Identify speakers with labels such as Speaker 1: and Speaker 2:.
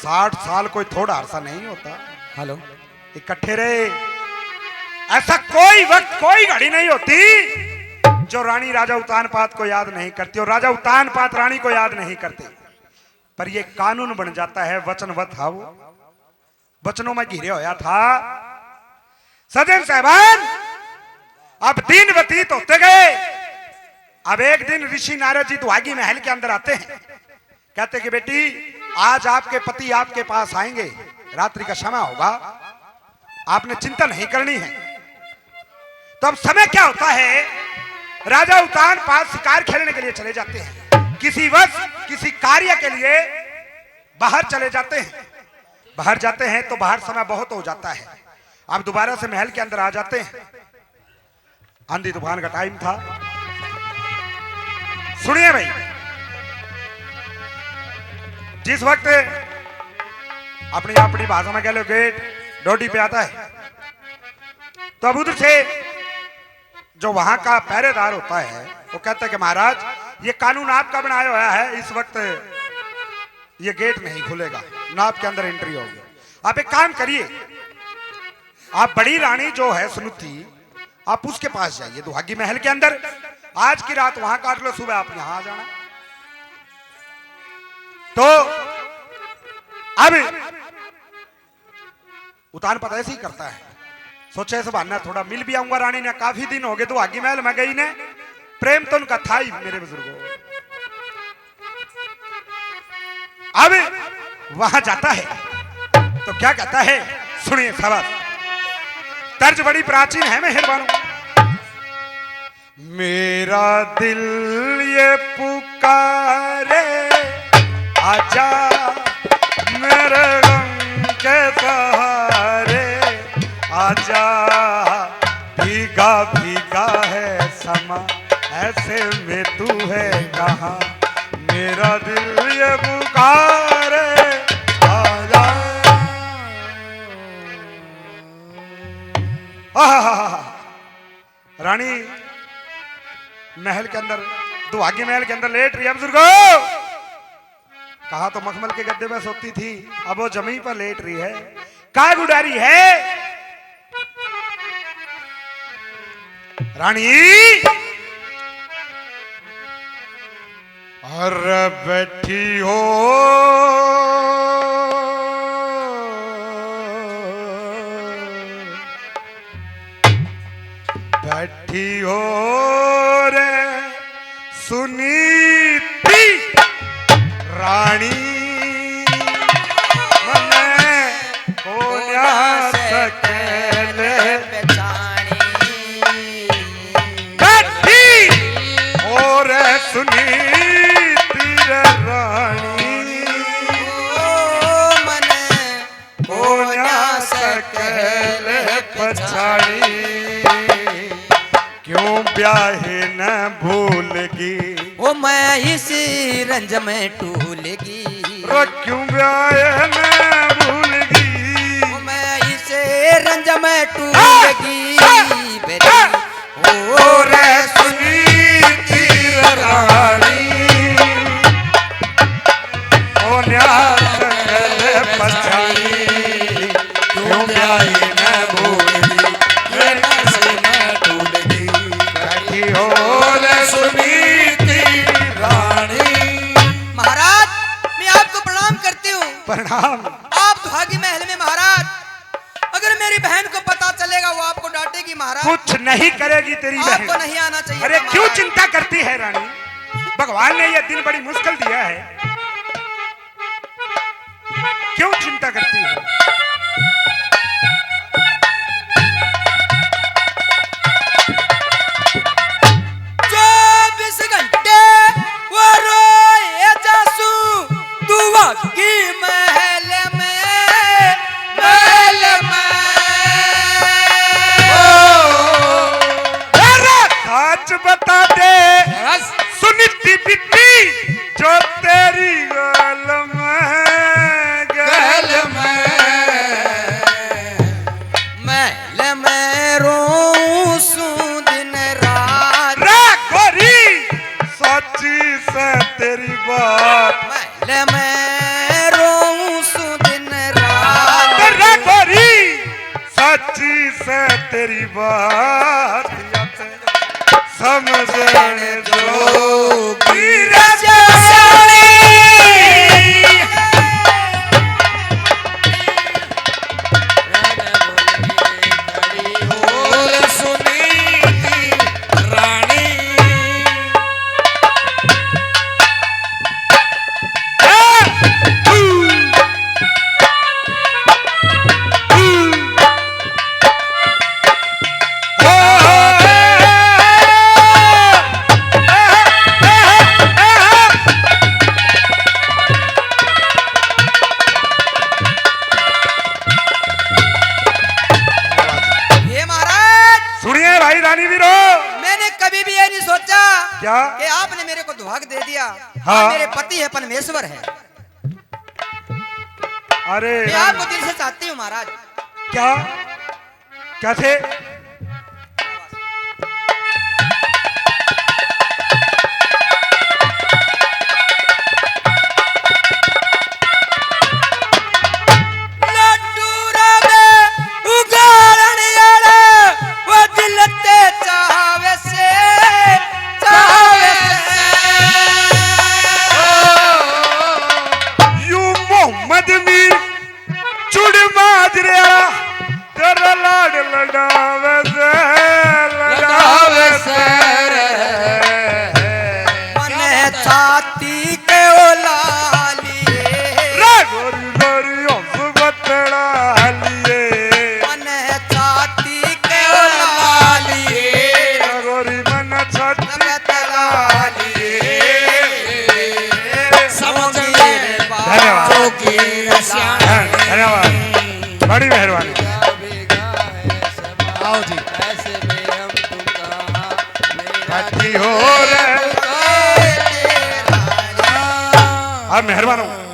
Speaker 1: 60 साल कोई थोड़ा अरसा नहीं होता।
Speaker 2: हेलो,
Speaker 1: इकट्ठे रहे, ऐसा कोई वक्त कोई घड़ी नहीं होती जो रानी राजा उत्तानपाद को याद नहीं करती और राजा उत्तानपाद रानी को याद नहीं करते। पर ये कानून बन जाता है, वचनवत था वो, वचनों में घिरे होया था। सजन साहबान, अब दिन व्यतीत होते गए। अब एक दिन ऋषि नारद जी दुहागी महल के अंदर आते हैं, कहते कि बेटी आज आपके पति आपके पास आएंगे, रात्रि का समय होगा, आपने चिंता नहीं करनी है। तो अब समय क्या होता है, राजा उत्तानपाद शिकार खेलने के लिए चले जाते हैं, किसी वक्त किसी कार्य के लिए बाहर चले जाते हैं। बाहर जाते हैं तो बाहर समय बहुत हो जाता है। अब दोबारा से महल के अंदर आ जाते हैं, आंधी तूफान का टाइम था। सुनिए भाई, जिस वक्त अपनी अपनी भाषा में कह लो गेट डोडी पे आता है, तो अब उधर से जो वहां का पहरेदार होता है वो कहता है कि महाराज ये कानून आपका बनाया हुआ है, इस वक्त ये गेट नहीं खुलेगा, ना आपके अंदर एंट्री होगी। आप एक काम करिए, आप बड़ी रानी जो है सुनुति, आप उसके पास जाइए दुहागी महल के अंदर, आज की रात वहां काट लो, सुबह आप यहां आ जाना। तो अब उत्तानपाद ऐसे ही करता है, सोचा ऐसे बहाना थोड़ा मिल भी आऊंगा रानी ने, काफी दिन हो गए तो दुहागी महल में गई ने, प्रेम तो उनका था ही मेरे बुजुर्गों। अब वहां जाता है तो क्या कहता है, सुनिए सवाल, तर्ज बड़ी प्राचीन है, मेहरबान। मेरा दिल ये पुकारे आजा मेरे गम के सहारे, आजा भीगा भीगा है समा, ऐसे में तू है कहाँ, मेरा दिल ये पुकारे आजा। रानी महल के अंदर, दुहागी महल के अंदर लेट रही है बुजुर्गों। कहा तो मखमल के गद्दे में सोती थी, अब वो जमीन पर लेट रही है, काय गुडारी है रानी। और बैठी हो बैठी हो रे सुनीति रानी, मने को न्या सकेले बैठी हो रे सुनीति रानी, मने को न्या सकेले पछाड़ी, क्यों ब्याहे न भूलगी
Speaker 2: वो मैं इसी रंज में टूलगी,
Speaker 1: क्यों ब्याहे न भूलगी
Speaker 2: वो मैं इसे रंज में टूलगी, बेटी
Speaker 1: ओ रे सुनीति रानी, ओ न्यास गले पछाड़ी, क्यों ब्याहे न भूलगी प्रणाम।
Speaker 2: आप दुहागी महल में महाराज, अगर मेरी बहन को पता चलेगा वो आपको डांटेगी महाराज।
Speaker 1: कुछ नहीं करेगी तेरी बहन,
Speaker 2: आपको नहीं आना चाहिए।
Speaker 1: अरे क्यों चिंता करती है रानी, भगवान ने यह दिन बड़ी मुश्किल दिया है, क्यों चिंता करती है।
Speaker 2: 24 घंटे वो रोए जासू दुहागी महल में, महल में।
Speaker 1: सच बता दे सुनीति बिट्टी जो तेरी गल में, गल में,
Speaker 2: महल में रोऊं सू दिन रात,
Speaker 1: गोरी सच्ची से तेरी बात,
Speaker 2: महल में रोऊं
Speaker 1: साची से तेरी बात समझने जो की क्या
Speaker 2: कि आपने मेरे को दुहाक दे दिया।
Speaker 1: हाँ।
Speaker 2: आप मेरे पति है, परमेश्वर है।
Speaker 1: अरे
Speaker 2: मैं आपको दिल से चाहती हूँ महाराज।
Speaker 1: क्या कैसे? धन्यवाद, बड़ी मेहरबानी। आओ जी, ऐसे में हम तुम हो रहे। आप मेहरबान हो।